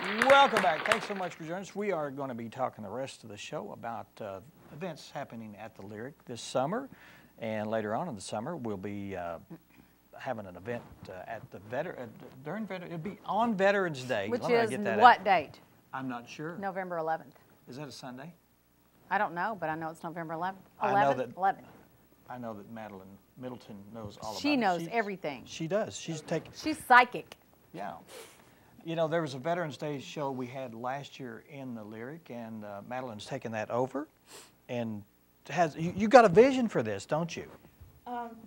Welcome back. Thanks so much for joining us. We are going to be talking the rest of the show about events happening at the Lyric this summer. And later on in the summer, we'll be having an event at the it'll be on Veterans Day. Which is what date? I'm not sure. November 11th. Is that a Sunday? I don't know, but I know it's November 11th. I know that 11. I know that Madeline Middleton knows all about it. She knows everything. She does. She's psychic. Yeah. You know, there was a Veterans Day show we had last year in the Lyric, and Madeline's taken that over. And you got a vision for this, don't you?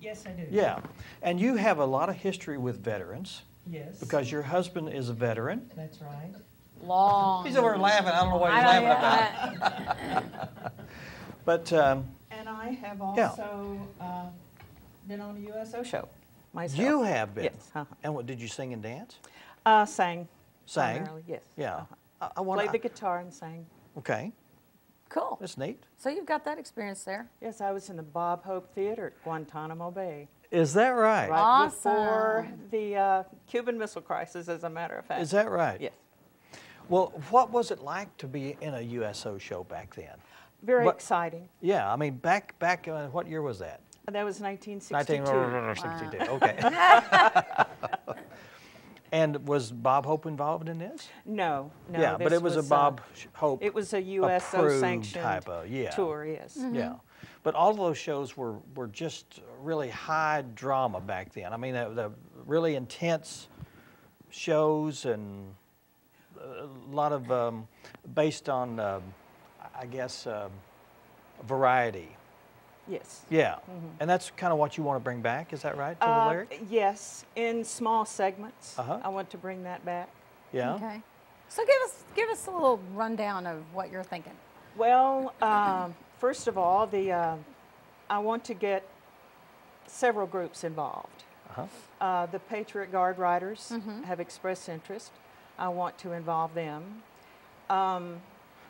Yes, I do. Yeah. And you have a lot of history with veterans. Yes. Because your husband is a veteran. That's right. Long. He's over there laughing. I don't know what he's laughing about. But and I have also been on a USO show myself. You have been? Yes. And what, did you sing and dance? Sang. Sang? Primarily, yes. Yeah. Played the guitar and sang. Okay. Cool. That's neat. So you've got that experience there. Yes, I was in the Bob Hope Theater at Guantanamo Bay. Is that right? Right Awesome. before the Cuban Missile Crisis, as a matter of fact. Is that right? Yes. Well, what was it like to be in a USO show back then? Very exciting. Yeah, I mean, back what year was that? That was 1962. 1962, okay. And was Bob Hope involved in this? No. Yeah, but it was a Bob Hope. It was a USO sanctioned type of, tour, yes. Yeah. But all of those shows were just really high drama back then. I mean, the really intense shows and a lot of based on, I guess, variety. Yes. Yeah. And that's kind of what you want to bring back, is that right, to the Lyric? Yes, in small segments. Uh-huh. I want to bring that back. Yeah. Okay. So give us a little rundown of what you're thinking. Well, first of all, I want to get several groups involved. Uh-huh. The Patriot Guard Riders have expressed interest. I want to involve them.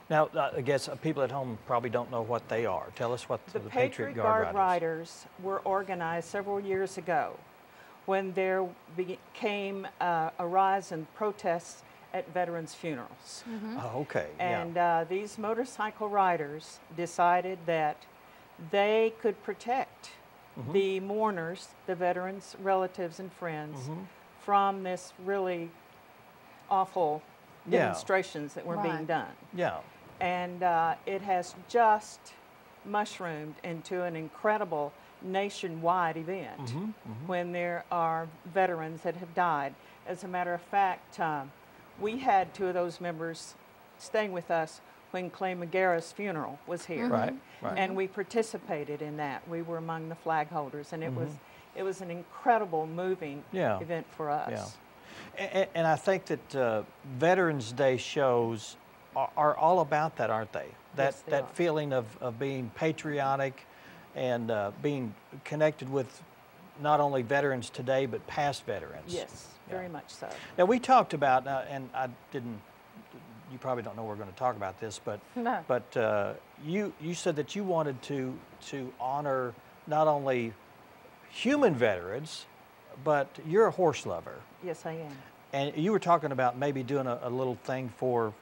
Now, I guess people at home probably don't know what they are. Tell us what the Patriot Guard Riders were organized several years ago when there became a rise in protests at veterans' funerals. Oh, okay. And these motorcycle riders decided that they could protect the mourners, the veterans' relatives and friends, from this really awful demonstrations that were being done. Yeah. And it has just mushroomed into an incredible nationwide event when there are veterans that have died. As a matter of fact, we had two of those members staying with us when Clay McGarrett's funeral was here. Right. And we participated in that. We were among the flag holders, and it was an incredible, moving event for us. Yeah. And I think that Veterans Day shows are all about that, aren't they? That feeling of being patriotic and being connected with not only veterans today, but past veterans. Yes, very much so. Now, we talked about, and I didn't, you probably don't know we're going to talk about this, but you said that you wanted to honor not only human veterans, but you're a horse lover. Yes, I am. And you were talking about maybe doing a little thing for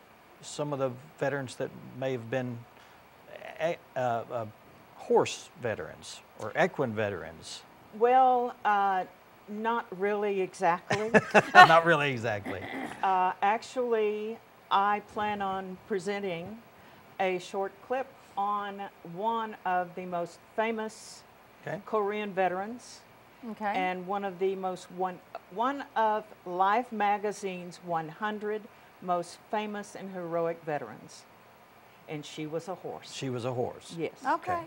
some of the veterans that may have been horse veterans or equine veterans. Well, not really exactly. Not really exactly. Actually, I plan on presenting a short clip on one of the most famous Korean veterans. Okay. And one of Life magazine's 100 most famous and heroic veterans. And she was a horse. She was a horse. Yes. Okay.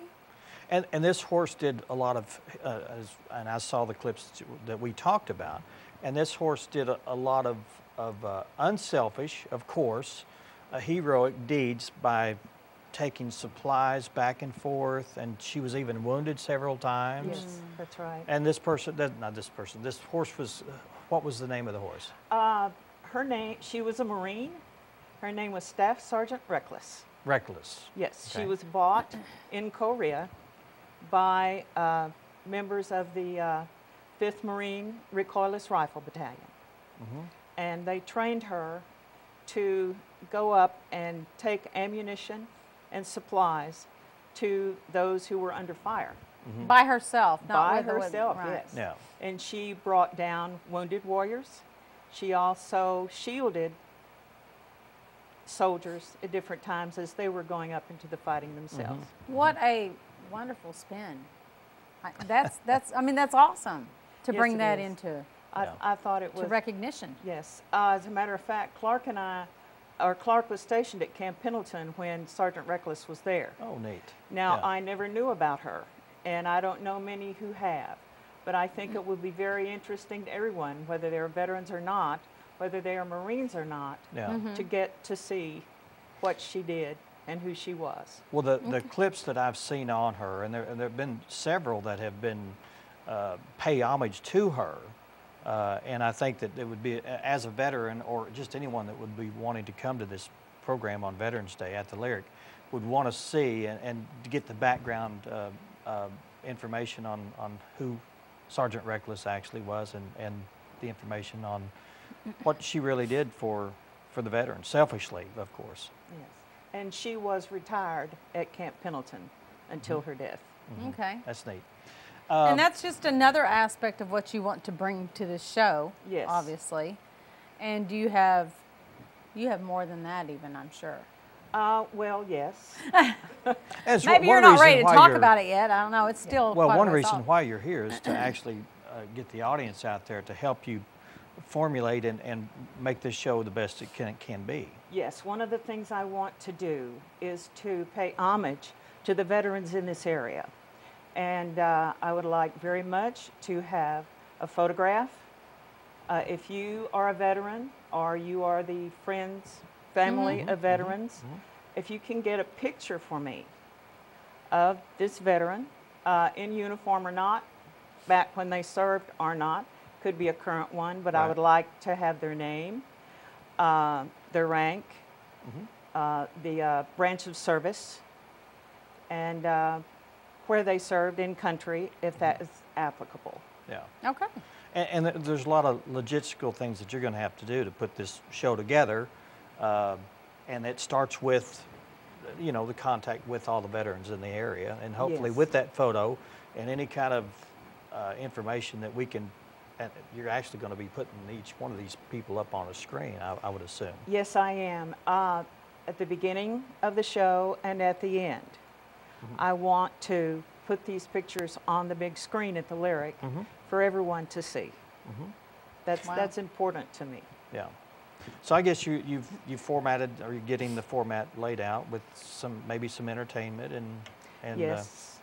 And this horse did a lot of, and I saw the clips that we talked about, and this horse did a lot of unselfish, of course, heroic deeds by taking supplies back and forth, and she was even wounded several times. Yes, that's right. And this horse was, what was the name of the horse? Her name, she was a Marine. Her name was Staff Sergeant Reckless. Reckless. Yes, Okay. she was bought in Korea by members of the 5th Marine Recoilless Rifle Battalion. And they trained her to go up and take ammunition and supplies to those who were under fire. By herself, not By with herself, right. yes. Yeah. And she brought down wounded warriors. She also shielded soldiers at different times as they were going up into the fighting themselves. What a wonderful spin. I mean, that's awesome to Yes, bring it that is. into I thought it to was recognition. Yes. As a matter of fact, Clark was stationed at Camp Pendleton when Sergeant Reckless was there. Oh, neat. Now, Yeah. I never knew about her, and I don't know many who have, but I think it would be very interesting to everyone, whether they're veterans or not, whether they are Marines or not, Yeah. to get to see what she did and who she was. Well, the clips that I've seen on her, and there have been several that have been pay homage to her, and I think that it would be, as a veteran or just anyone that would be wanting to come to this program on Veterans Day at the Lyric, would want to see and to get the background information on who Sergeant Reckless actually was, and the information on what she really did for the veterans, selfishly, of course. Yes. And she was retired at Camp Pendleton until her death. Okay. That's neat. And that's just another aspect of what you want to bring to this show, Yes. obviously. And you have more than that even, I'm sure. Well, yes. As Maybe one you're not reason ready to why talk you're- about it yet. I don't know. It's still Well, quite a one ways reason off. why you're here is to actually get the audience out there to help you formulate and make this show the best it can be. Yes, one of the things I want to do is to pay homage to the veterans in this area. And I would like very much to have a photograph. If you are a veteran or you are the friends, family of veterans, if you can get a picture for me of this veteran, in uniform or not, back when they served or not, could be a current one, but I Right. would like to have their name, their rank, the branch of service, and where they served in country, if that is applicable. Yeah. Okay. And there's a lot of logistical things that you're going to have to do to put this show together, and it starts with, the contact with all the veterans in the area, and hopefully Yes. with that photo and any kind of information that we can. And you're actually going to be putting each one of these people up on a screen, I would assume. Yes, I am. At the beginning of the show and at the end, I want to put these pictures on the big screen at the Lyric for everyone to see. That's important to me. Yeah. So I guess you've formatted, or you're getting the format laid out with maybe some entertainment and Yes,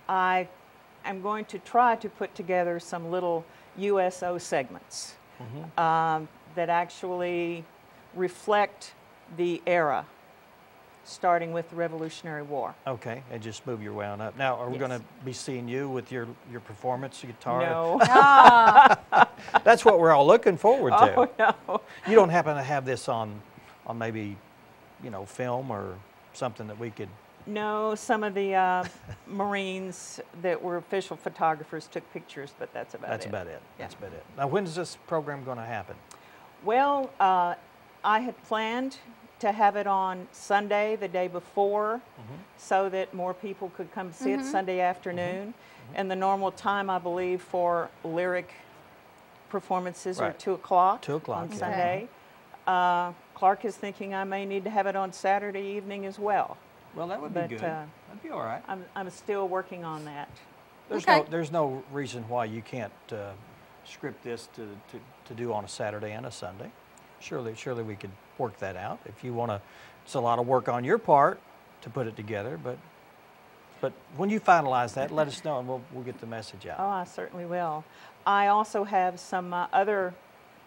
I am going to try to put together some little USO segments that actually reflect the era, starting with the Revolutionary War. Okay, and just move your way on up. Now, are we Yes. going to be seeing you with your performance guitar? No. That's what we're all looking forward to. Oh, no. You don't happen to have this on maybe, film or something that we could. No, some of the Marines that were official photographers took pictures, but that's about That's it. about it. Yeah. That's about it. Now, when is this program going to happen? Well, I had planned to have it on Sunday, the day before, so that more people could come see it Sunday afternoon. And the normal time, I believe, for Lyric performances are Right. 2 o'clock 2 o'clock, on yeah. Sunday. Clark is thinking I may need to have it on Saturday evening as well. Well, that would But, be good. That'd be all right. I'm still working on that. There's no reason why you can't script this to do on a Saturday and a Sunday. Surely we could work that out. If you want to, it's a lot of work on your part to put it together, but when you finalize that, let us know and we'll get the message out. Oh, I certainly will. I also have some other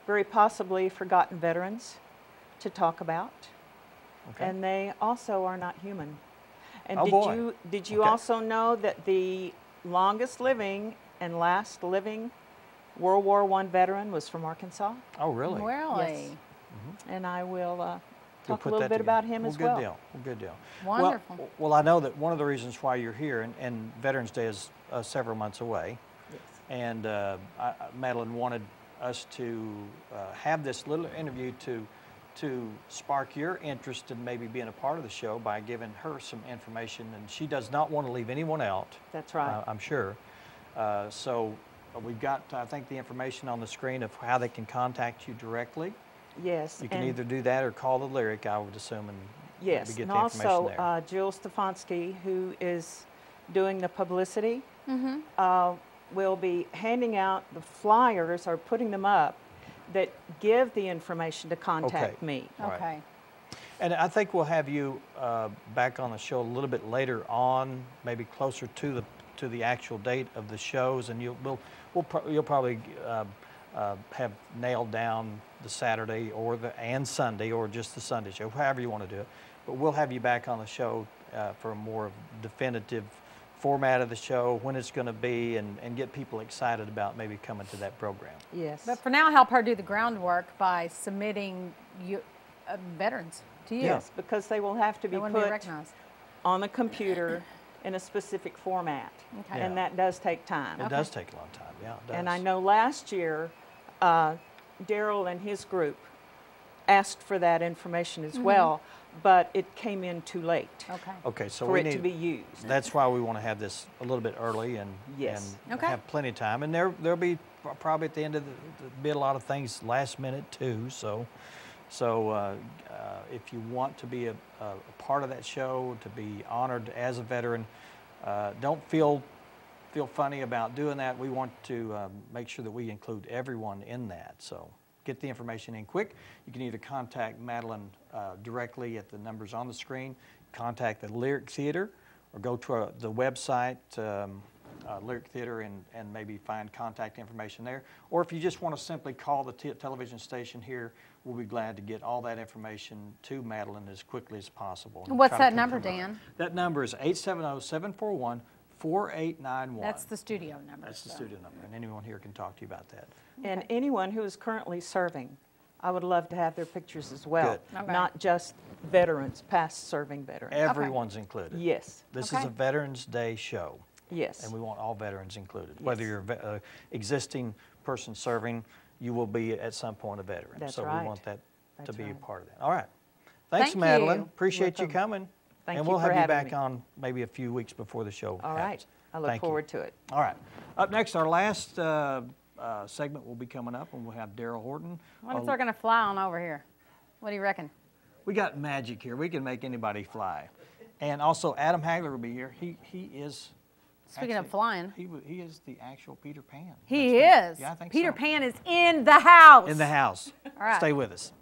very possibly forgotten veterans to talk about. Okay. And they also are not human. And Oh, boy. did you Okay. also know that the longest living and last living World War I veteran was from Arkansas? Oh, really? Really? And I will You'll talk a put little that bit together. about him as well. Good deal. Well, good deal. Wonderful. Well, I know that one of the reasons why you're here, and Veterans Day is several months away, Yes. and Madeline wanted us to have this little interview to to spark your interest in maybe being a part of the show by giving her some information, and she does not want to leave anyone out. That's right. I'm sure. So we've got, I think, the information on the screen of how they can contact you directly. Yes. You can either do that or call the Lyric, I would assume, and yes, get and the information also there. Jill Stefanski, who is doing the publicity, will be handing out the flyers or putting them up that give the information to contact me. Right. Okay. And I think we'll have you back on the show a little bit later on, maybe closer to the actual date of the shows, and you'll probably have nailed down the Saturday and Sunday, or just the Sunday show, however you want to do it. But we'll have you back on the show for a more definitive format of the show, when it's going to be, and get people excited about maybe coming to that program. Yes. But for now, help her do the groundwork by submitting veterans to you. Yes, because they will have to be They want to be put recognized. on the computer in a specific format. Okay. And that does take time. It does take a long time, yeah, it does. And I know last year, Daryl and his group asked for that information as well, but it came in too late Okay. Okay, so for we it need to be used. That's why we want to have this a little bit early and, Yes. and Okay. have plenty of time. And there'll be probably at the end of be a lot of things last minute too. So if you want to be a part of that show, to be honored as a veteran, don't feel funny about doing that. We want to make sure that we include everyone in that. So get the information in quick. You can either contact Madeline directly at the numbers on the screen, contact the Lyric Theater, or go to the website, Lyric Theater, and maybe find contact information there. Or if you just want to simply call the television station here, we'll be glad to get all that information to Madeline as quickly as possible. and What's try to that number, confirm her. Dan? That number is 870-741-4891. That's the studio number. That's the so. studio number, and anyone here can talk to you about that. And anyone who is currently serving, I would love to have their pictures as well. Good. Okay. Not just veterans, past serving veterans. Everyone's included. Yes, This is Okay. a Veterans Day show, yes. and we want all veterans included. Whether you're an existing person serving, you will be at some point a veteran. That's so right. we want that to That's be a right. part of that. All right. Thanks, Thank Madeline. you. Appreciate you Welcome. coming. Thank and you we'll for have you having back me. on maybe a few weeks before the show All happens. right. I look Thank you. forward to it. All right. Up next, our last segment will be coming up, and we'll have Daryl Horton. What if they're going to fly on over here? What do you reckon? We got magic here. We can make anybody fly. And also, Adam Hagler will be here. He is. Speaking of actually, flying. he is the actual Peter Pan. He That's is. Yeah, I think Peter so. Pan is in the house. In the house. All right. Stay with us.